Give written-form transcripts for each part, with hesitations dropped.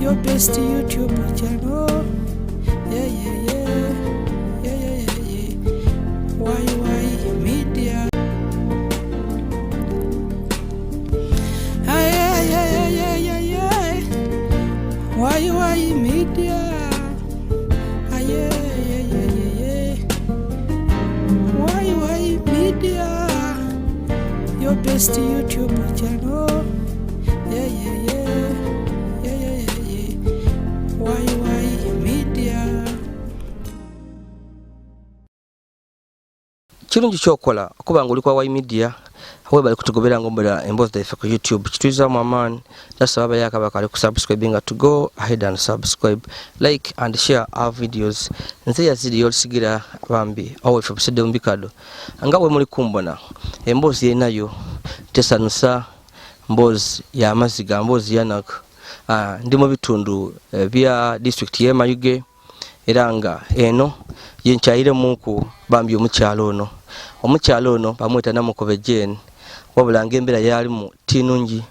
your best YouTube channel. Yeah, yeah, yeah. Yeah, yeah, yeah, yeah. Why Media. Ah, yeah, yeah, yeah, yeah, yeah. Why Media. Ah, yeah, yeah, yeah, yeah, yeah. Why Media. Your best YouTube channel. Yeah, yeah, yeah. Yeah, yeah, yeah, yeah. Why Media. Kirungi kyokola okuba nga oli kwa Why Media awe bali kutugobera ngombera embozi daife ku YouTube kitwiza mu amani nasaba bayaka bakali ku subscribing to go ahead and subscribe, like and share our videos nze yazidi yolisigira bambi awe fe busede mbikado nga we muri kumbona embozi yenayo tesanusa mbozi ya maziga mbozi yanak ndi mu bitundu bya district ye Mayuge eranga eno yenchaire muku bambi omukyalo ono bamweta Namukobe Jane wabula ngembera yali mu tinungi.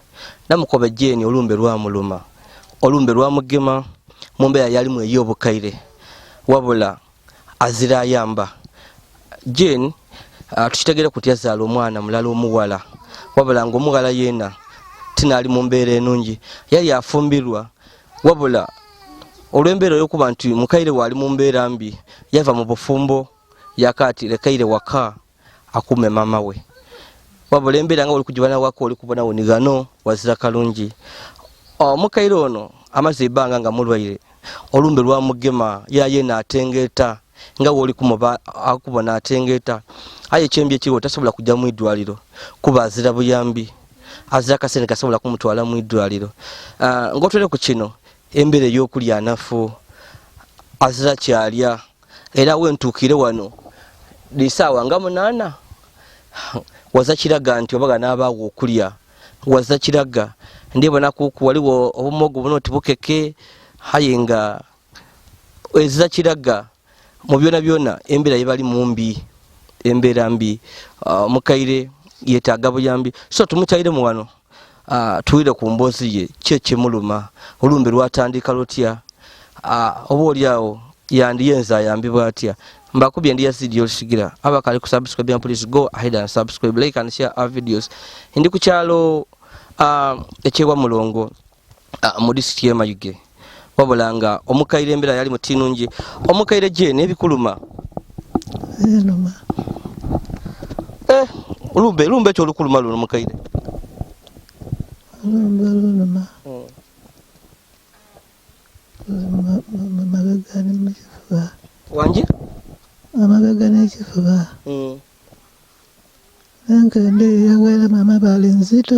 Namukobe Jane olumbe lwa muluma olumbe lwa mugema mumbera yali mu eyobukaire wabula azira yamba Jane tukitegere kuti yazala omwana mulala omuwala wabula ngo omugala yena tinali mu mbeera enungi yali afumbirwa wabula olw'embeera y'okuba nti mukaire wali mu mbeera mbi yava mu bufumbo yakati lekaire waka akume mama we wabula embeera nga oli kujibana wako oli kubona wonigano wazira kalungi mukaire ono amaze ibanga nga mulwaire olumbe lwa mugema yaye na atengeta nga woli kumuba akubona atengeta aye kyembye kiro tasobola kujja mu idwaliro kuba azira buyambi azira kasene kasobola kumutwala mu idwaliro ngotwere ku kino embere yokulya anafu azira kyalya era wentukire wano lisawa nga munana waza kiraga nti obaga nabawo okulya waza kiraga ndibona kuku waliwo obumogo buno tibukeke hayenga eza kiraga mu byona embera yebali mumbi embera mbi mukaire yetaga buyambi so tumuchaire mu wano tuwire ku mbozi ye cheche muluma olumbe lwatandika lotya obolyawo yandiyenza yambibwa atya mbakubye ndi yazidi yolisigira abakali ku subscribe please go ahead and subscribe, like and share our videos. Ndi ku kyalo echewa mulongo mu district ye Mayuge wabulanga omukaire mbira yali mutinungi omukaire je nebikuluma enoma lumbe kyo lukuluma luno mukaire lumba magagani mukifuba wanje amagagani ekifuba nkende yawela mama bali nzito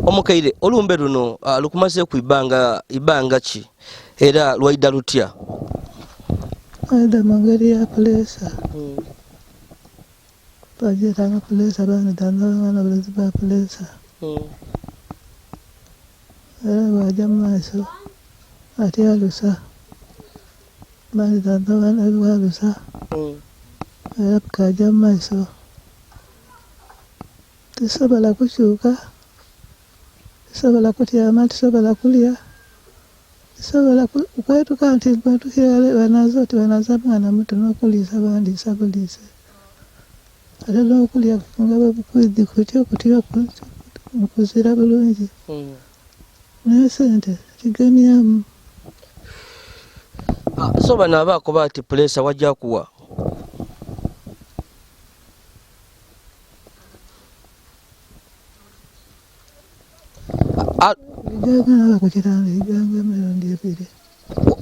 omukaire olumbe luno lukumaze ku ibanga ki era lwaida lutya ada mangari ya plesa pajeta na plesa bana dana na plesa plesa wajamaso ati alusa bana dana na alusa kajamaso tisabala kushuka tisabala kutyama tisabala kulya tisabala kwetu kanti kwetu kyale banazoti banazamana muto nokulisa bandi sabulise ala nokulya ngaba bukwidi kutyo kuzira bulungi nesente tigamiamu so bana bako bati pressure wajja kuwa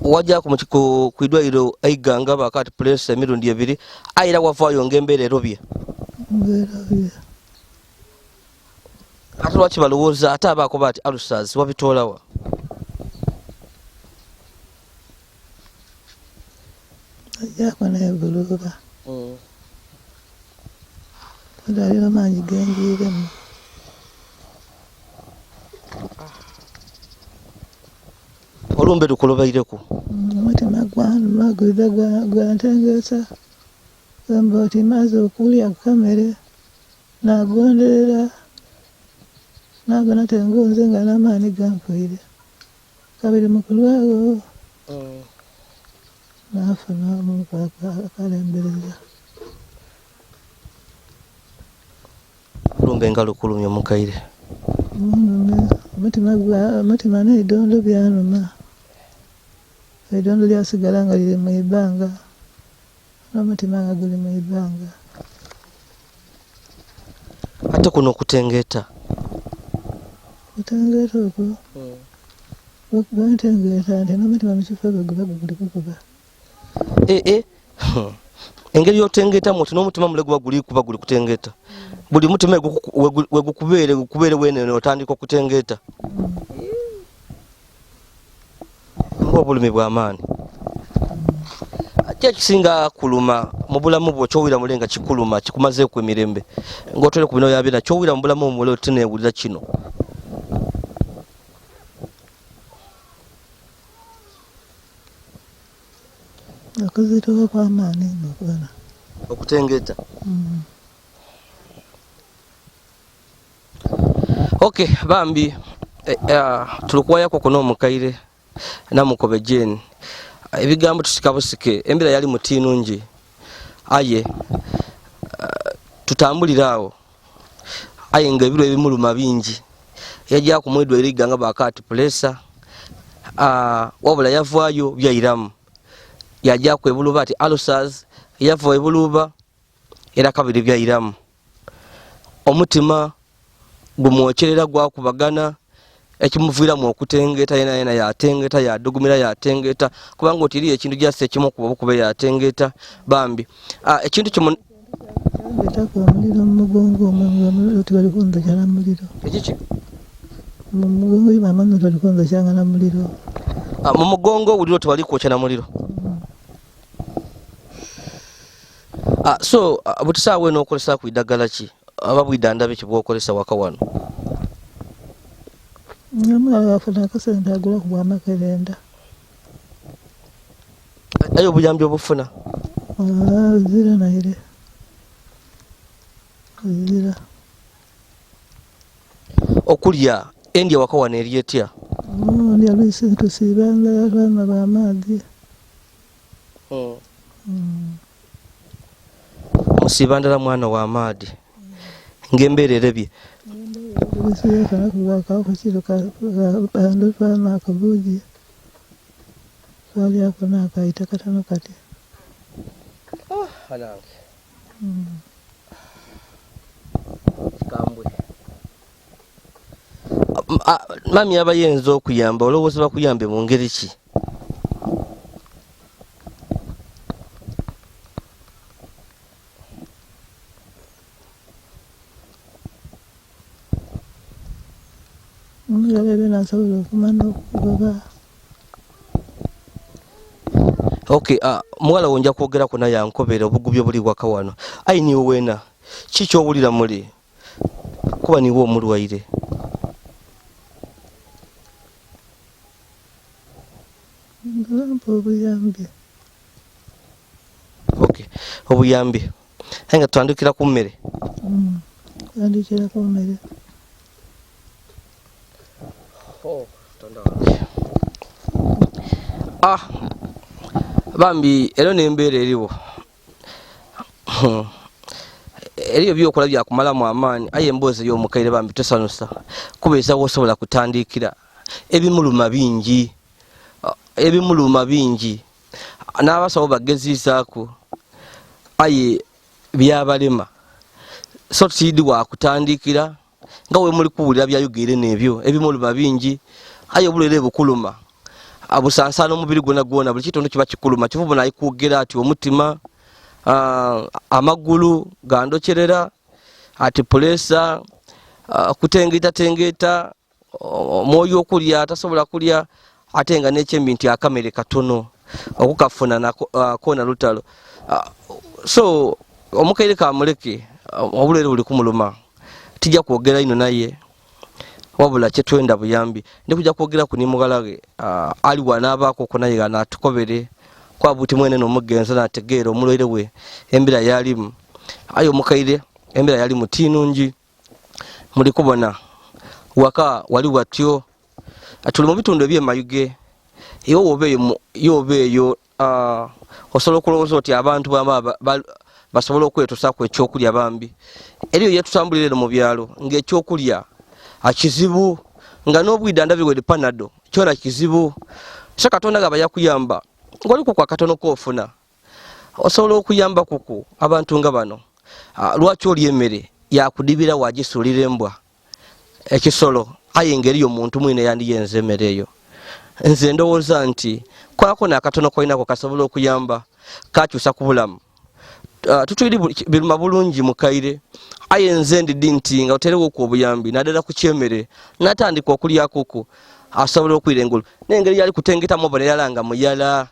wajja ku kuidwairo aiganga bakati pressure emirundi ebiri ayira wavayo ngembere robye atulwachi balowooza ate abako bati ulcers wabitolawa yakona ebuluba ndalira manyi gengiremu olumbe lukulobaireko mutima gwantengesa mboti maze okulya kamere nagonderera nagona tengonze nga n'amaani gankwire kabiri mu kulwawo naafuna omuntu akalembereza lumbe nga lukulumye omukaire omutima n'eidondo byanuma eidondo lyasigala nga liri mu ibanga n'omutima nga guli mu ibanga ate kuno okutengeeta okwo lwakubantengeeta nti n'omutima mu kifo gwe guba guli kukuba engeri y'otengeetamu oti n'omutima mule guba guli kuba guli kutengeeta buli mutima wegukubeere wenene otandika okutengeeta mba obulumi bw'amaani ate ekisinga kuluma mu bulamu bwo kyowira mule nga kikuluma kikumazeeku emirembe ng'otole ku bino yabyena kyowira mu bulamu mule otineewulira kino okuzitowa kw'amaani nokubona okutengeeta okay bambi tulikuwayako kuno omukaire namukobe Jane ebigambo tusika busike embira yali mutinungi aye tutambulira awo aye nga ebiro ebimuluma bingi yajja ku mwedwa eriga nga bakati pressure wabula yavaayo byayiramu yajja ku ebuluba ati ulcers yava ebuluba era kabiri byayiramu omutima gumwokyerera gwakubagana ekimuviramu okutengeeta yena yatengeeta yadugumira yatengeeta kubanga otiriyo ekintu gyase ekimu kuba yatengeeta bambi ekintu kimu betako omuliro mu mugongo omuliro tibali kunzokya na muliro ekiki mu mugongo imama tibali kunzokyanga na muliro mu mugongo uliro tibali kwokya na muliro so butisaawe n'okolesa ku idagala ki aba bwidandabe kibwokolesa waka wano nyamala afuna akasente agula ku bwamakerenda ayo obuyambi obufuna zira naire zira okulya endya waka wano eri etya ndya lwisi tusiibanga abaana b'amaadi musiiba ndala mwana w'amaadi ng'embeera erebye twana akabuugi twalyako n'akaita katono kati mami abayinza okuyamba olowooza bakuyambe mu ngeri ki okay muwala wonja kwogera kuna yankobera obugubyo buli waka wano ayi niwe wena kikyowulira muli kuba niwe omulwaire okay obuyambi nga tutandikira ku mmere bambi ero n'embeera eriwo eriyo byokola byakumalamu amaani aye emboozi y'omukaire bambi tosanusa kubeeza wosobola kutandikira ebimuluma bingi n'abasawo bageziisaako aye byabalema so tusiidi wakutandikira nga we muli kuwulira byayogere n'ebyo ebimuluma bingi aye obulere bukuluma abusansana omubiri gwona gwona buli kitundu kiba kikuluma kivubu naye kwogera ati omutima amagulu gandokyerera ati pulesa kutengeeta omwoyo okulya atasobola kulya ate nga n'ekyembi nti akamere katono okukafuna koona lutalo so omukaire kamuleke obulere buli kumuluma tijja kwogera ino naye wabula kyetwenda buyambi ndikuja kwogera ku nimugalage ali wanaabaako kunaye anatukobere kwa buti mwene n'omugenza n'ategeera omulwaire we embira yalimu ayo omukaire embeera yali mutinungi muli kubona waka wali watyo tuli mu bitundu ebyemayuge yobeeyo osobola okulowooza oti abantu basobola okwetusaako ekyokulya bambi eriyo yetutambulira eno mu byalo ng'ekyokulya kizibu nga n'obwidanda biwede panado kyona kizibu so Katonda gaba yakuyamba ng'oliku kwa katono koofuna osobola okuyamba kuku abantu nga bano lwaki oli emmere yakudibira wagisuulira embwa ekisolo aye ngeri omuntu mwine yandiyenze emmere eyo nze ndowooza nti kwako nakatono kolinako kasobola okuyamba kakyusa ku bulamu tutwiri biruma bulungi mukaire aye nze ndidi nti nga oterewo ku obuyambi naddala ku kyemmere natandika okulya kuku asobola okwira engulu n'engeri yali kutengetamu obonerala nga muyala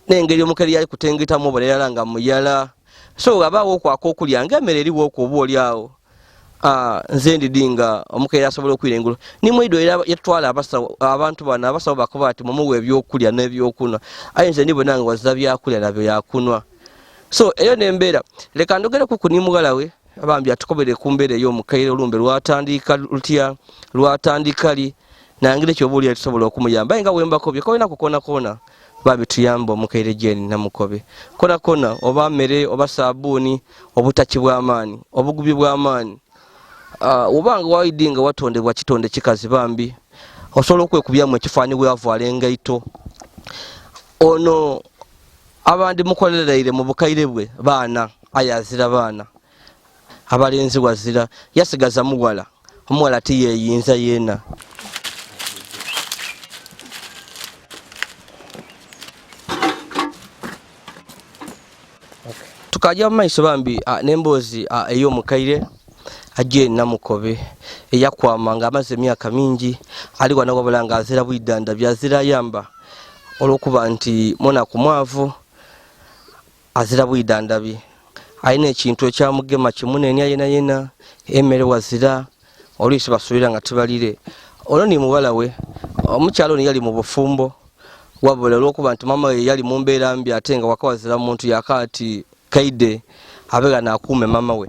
n'engeri omukeri yali kutengetamu obonerala nga muyala so abaawo okwako okulya ng'emmere eriwo oku oba oli awo nze ndidi nga omukeri asobola okwira engulu nimwido era yatwala abantu bano abasawo bakuba ati mumuwe ebyokulya n'ebyokunwa aye nze ndibona nga wazza byakulya nabyo yakunwa so eyo nembeera leka ndogere ku kunimugalawe abambi atukobere ku mbeera ey'omukaire olumbe lwatandika lutya lwatandika li nangire ekyoba oli tusobola okumuyamba nga wembakobye kolina kukona babi tuyamba omukaire Jane Namukobe kona oba mmere oba sabuuni obutaki bw'amaanyi obugubi bw'amaanyi obanga waidinga watondebwa kitonde kikazi bambi osobola okwekubyamu ekifaani bwavala engaito ono abandi mukoleraire mu bukaire bwe baana ayazira baana abalenzi wazira yasigaza muwala omuwala tiyeyinza yena tukaja mu maiso bambi n'emboozi ey'omukaire Jane Namukobe eyakwama nga amaze emyaka mingi ali wano wabula nga azira bwidanda byazira yamba olwokuba nti mona ku mwavu azira bwidanda bi ayina ekintu ekyamugema kimunenya yena emmere wazira oluusi basuubira nga tubalire olwo ni muwala we omukyalo ni yali mu bufumbo wabula olwokuba nti mama we yali mu mbeera mbi ate nga waka wazira muntu yakaati kaide abega nakuume mama we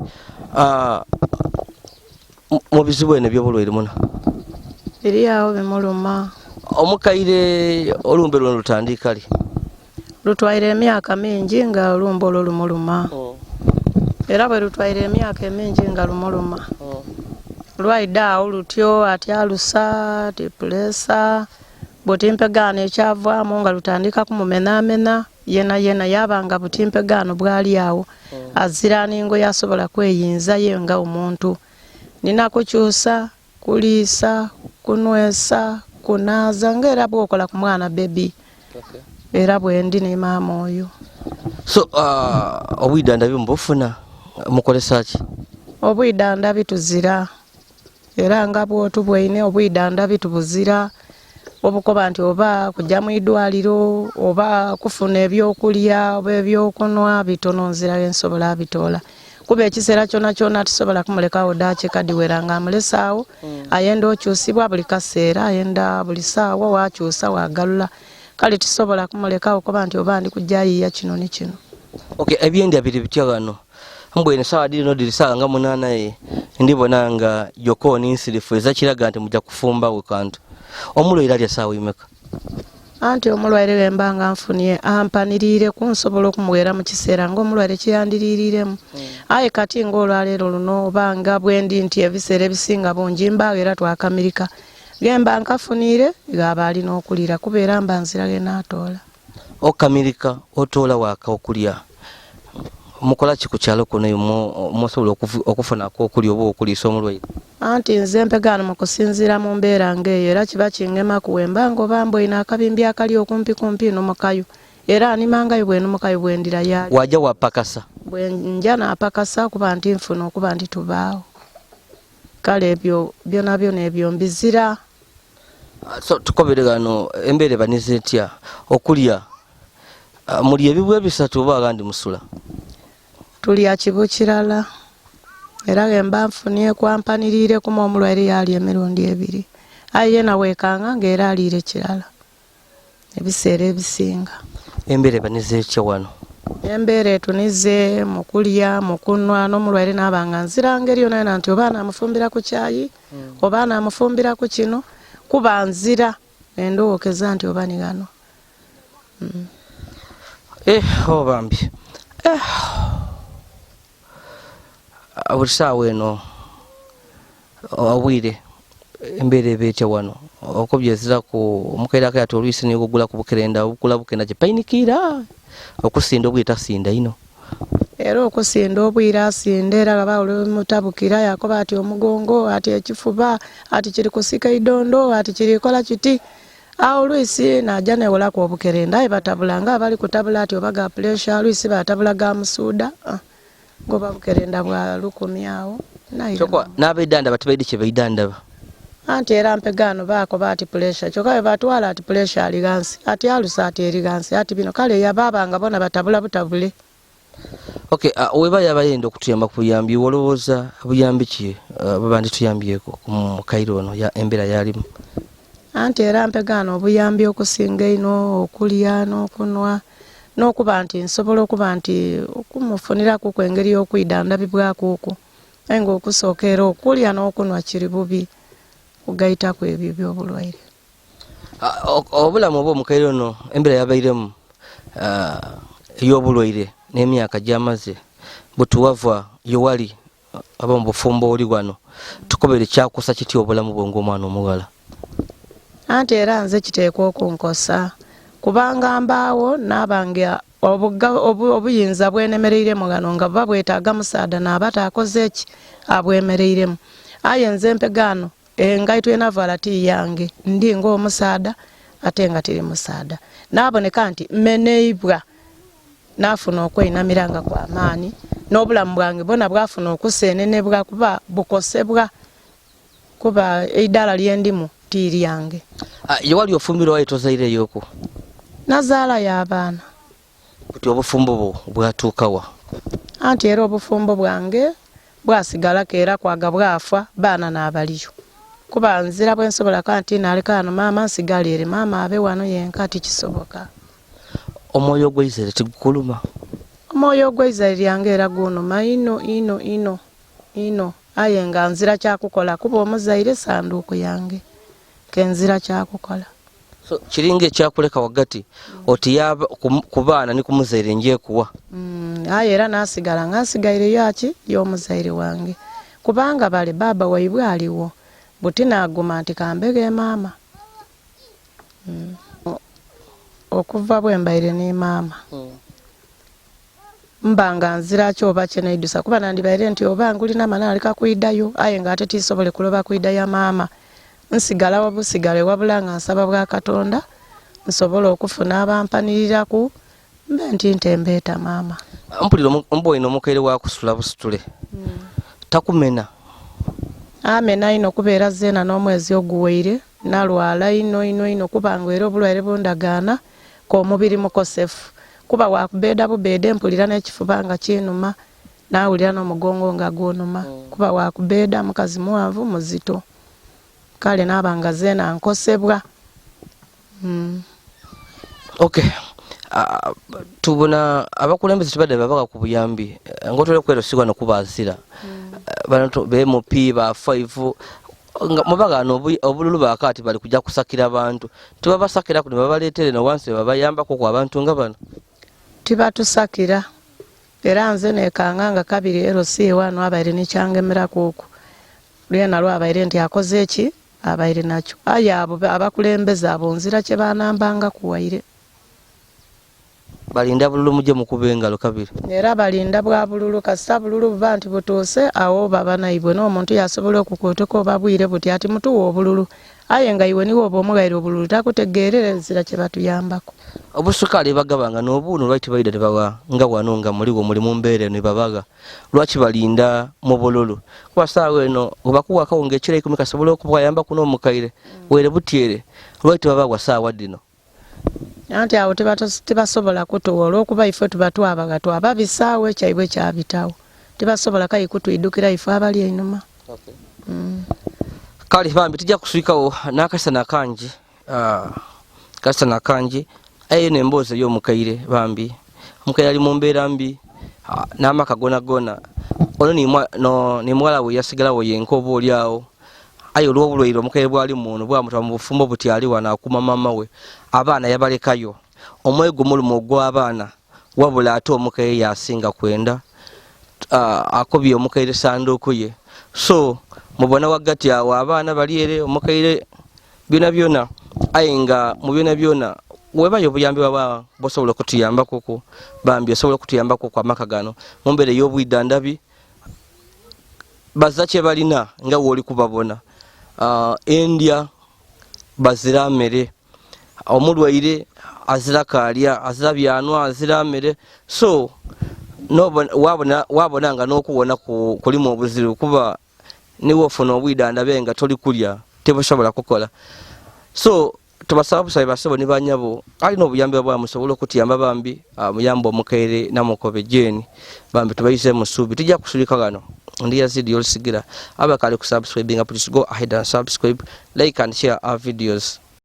mu bizibu eno ebyobulwaire muna eriawo bimuluma omukaire olumbe luno lutandika li lutwaire emyaka mingi nga olumbe olwo lumuluma era bwe lutwaire emyaka mingi nga lumuluma lwaidaawo lutyo atyalusa tipulesa butimpegaano ekyavaamu nga lutandika kumumenamena yena yabanga butimpegaano bwali awo azira ningo yasobola kweyinza ye nga omuntu nina kukyusa kuliisa kunwesa kunaza ngera bwokola ku mwana baby era bwendi ni maama oyo so obwidanda bimubufuna mukolesa ki obwidanda bituzira era nga bwotu bweine obwidanda bitubuzira obukoba nti oba kujja mu idwaliro oba kufuna ebyokulya oba ebyokunwa bitono nzira ensobola bitoola kuba ekiseera kyona tusobola kumulekawo daaki kadiwera nga amulesaawo ayenda okyusibwa buli kaseera ayenda buli saawa wakyusa wagalula kale tusobola kumulekawo kuba nti oba ndi kujjayiya kino ni kino ebyendya biri bitya wano mbwene sawa dino diri sawa nga 8 ndibona nga yokoni nsirifu ezakiraga nti mujja kufumba we kantu omulwaire alya sawa imeka anti omulwaire wembanga nfunye ampanirire kunsobola okumuwera mu kiseera ng'omulwaire kiyandiririremu aye kati ng'olwaleero luno obanga bwendi nti ebiseera ebisinga bungi mbaawo era twakamirika gemba nkafunire gaba alina okulira kubeera mba nzirage n'atoola okamirika otoola waaka okulya mukola ki ku kyalo kuno musobola okufunako okulya oba okuliisa omulwaire anti nze mpegaano mu kusinziira mu mbeera ng'eyo era kiba kingema kuwemba ng'oba mboyina akabimbi akali okumpi n'omukayo era animangayo bwe n'omukayo bwendira yali wajja wapakasa bwe nja n'apakasa kuba nti nfuna okuba nti tubaawo kale ebyo byona ebyo mbizira so tukobere gano embeere banize etya okulya muli ebibwa ebisatu oba agandi musula tulya kibu kirala era gemba nfunye kwampanirire kuma omulwaire yali emirundi 2 aye yena wekanga nga era aliire kirala ebiseera ebisinga embeere banize etya wano embeera etunize mu kulya mu kunwa n'omulwaire n'abanga nzira ngeri yonna nti oba anaamufumbira ku kyayi oba anaamufumbira ku kino kuba nzira endowookeza nti oba ni gano. Bambi buli saawa eno obwire embeera eba etya wano okubyezera ku omukaire akayata olwisi niyokugula ku bukerenda obukula bukenda gye painikira okusinda obwire tasinda ino era okusinda obwire asinda era gaba mutabukira yakoba ati omugongo ati ekifuba ati kiri kusika idondo ati kirikola kiti awo lwisi najja newolaku obukerenda aye batabulanga abali kutabula ati obaga pressure lwisi batabulaga musuuda ngoba bukerenda bwa 10 awo kyokka n'abeddanda batibaidde kye baidandaba anti era mpegano baako baati pressure kyokka batwala ati pressure ali gansi ati alusa ati eri gansi ati bino kale yababanga bona batabula butabule. Weba yabayenda okutuyamba ku buyambi wolowooza buyambi ki babandi tuyambyeko mu kairo ono ya embeera yalimu? Anti era mpegano obuyambi okusinga ino okulya n'okunwa n'okuba nti nsobola okuba nti okumufuniraku kwengeri y'okwidandabibwakuku aye ng'okusooka era okulya n'okunwa kiri bubi kugayitaku ebyo by'obulwaire. Obulamu oba omukaire ono embeera yabairemu ey'obulwaire n'emyaka gy'amaze butuwava yowali aba mu bufumbo oli wano tukobere kyakusa kitya obulamu bwe ng'omwana omuwala? Anti era nze kiteekwa okunkosa kubanga mbaawo n'abange obuyinza bwenemereiremu gano nga buba bwetaaga musaada n'aba taakoze ki abwemereiremu aye nze mpegano engaito enavala ti yange ndi ng'omusaada ate nga tiri musaada n'aboneka nti mmeneibwa nafuna okweyinamiranga kwa maani n'obulamu bwange bwona bwafuna okuseenenebwa kuba bukosebwa kuba eidala lyendimu tiri yange. Yewali ofumbirwa waye tozaireyooko? Nazaala y'abaana. Kuti obufumbo bwo bwatuukawa? Anti era obufumbo bwange bwasigalako era kwaga bwafa baana n'abaliyo kuba nzira bwensobola kanti naleka ano maama nsigala eri maama abe wano yenka tikisoboka. Omwoyo gw'eizere tigukuluma? Omwoyo gw'eizere lyange era gunuma ino aye nga nzira kyakukola kuba omuzaire sanduuku yange kenzira kyakukola. So kiringa ekyakuleka wagati oti yaba ku baana ni ku muzaire njekuwa? Aye era nasigala ngasigaire yaki y'omuzaire wange kubanga bali baba waibwe aliwo buti naguma nti kambege maama. Okuva bwembaire ne maama mbanga nzira kyoba kyenaidusa kuba nandibaire nti oba ngulina mana alika kuidayo aye nga ate tisobole kuloba kuidaya maama nsigala wabusigale wabulanga nsaba bwa Katonda nsobola okufuna abampaniriraku mbe nti ntembeeta maama. Mpulira omboine omukaire wakusula busitule takumena? Amena ino kubeera zeena n'omwezi oguweire nalwala ino kubanga era obulwaire bundagaana k'omubiri mukosefu kuba wakubeeda bubeede mpulira n'ekifuba nga kinuma nawulira n'omugongo nga gunuma kuba wakubeeda mukazi muwanvu muzito kale n'abanga zeena nkosebwa. Tubona abakulembeze tibadde babaga ku buyambi ngotole kwero sigwa nokubaazira bantu BMP ba 5 mubaga no obululu bakati bali kujja kusakira abantu tubabasakira ku babaleetere no wansi babayamba ko kwa abantu nga bano tibatusakira era nze nekanganga kabiri ero si wano abaire ni kyangemera kuku lwena lwabaire nti akoze eki abaire nakyo aye abo abakulembeza abonzira kye banambanga kuwaire balinda bululu muje mukubengalo kabiri era balinda bwa bululu kasita bululu buba nti butuuse awo baba naibwe n'omuntu yasobola okukutuka obabwire buti ati mutuwa obululu aye nga iwe niwo oba omugaire obululu takutegeerera enzira kye batuyambako. Obusukali bagabanga n'obuno lwaki baida tebawa nga wano nga muliwo muli mu mbeera ne babaga lwaki balinda mu bululu kuba saawa eno obakuwa kawunga ekiro 10 kasobola okubwayamba kuno omukaire were butyere lwaki babagwa saawa dino anti awo tebasobola kutuwa olw'okuba ife tubatwabaga twaba bisaawe kyaibwe kyabitawo tebasobola kayi kutwidukira ife abali einuma. Kale bambi tujja kuswikawo n'akasana kangi kasana kangi aye n'emboozi y'omukaire bambi omukaire ali mu mbeera mbi n'amaka gona ono ni mwala we yasigalawo yenkoba oliawo ayo olw'obulwaire omukaire bwali muno bwamutwa mu bufumbo buti ali wano akuma mama we abaana yabalekayo omwego mulumu ogw'abaana wabula ate omukaire yasinga kwenda akobye omukaire sanduuku ye so mubona wagati awo abaana bali ere omukaire byona aye nga mu byona webayo obuyambi baba bosobola okutuyambako bambi osobola okutuyambako kwa maka gano mu mbeera ey'obwidandabi bazza kye balina nga woli kubabona endya bazira mmere omulwaire azira kalya azira byanwa azira mmere so wabona nga n'okuwona kulimu obuzibu kuba niwe ofuna obwidandabe nga toli kulya tebusobola kukola so tubasaba busabe basebo ne banyabo alina obuyambi bwa musobola okutuyamba bambi muyamba omukaire namukobe jeni bambi tubayise musubi tujja kusulika gano ndi yazidi olisigira abakali ku subscribing, please go ahead and subscribe, like and share our videos.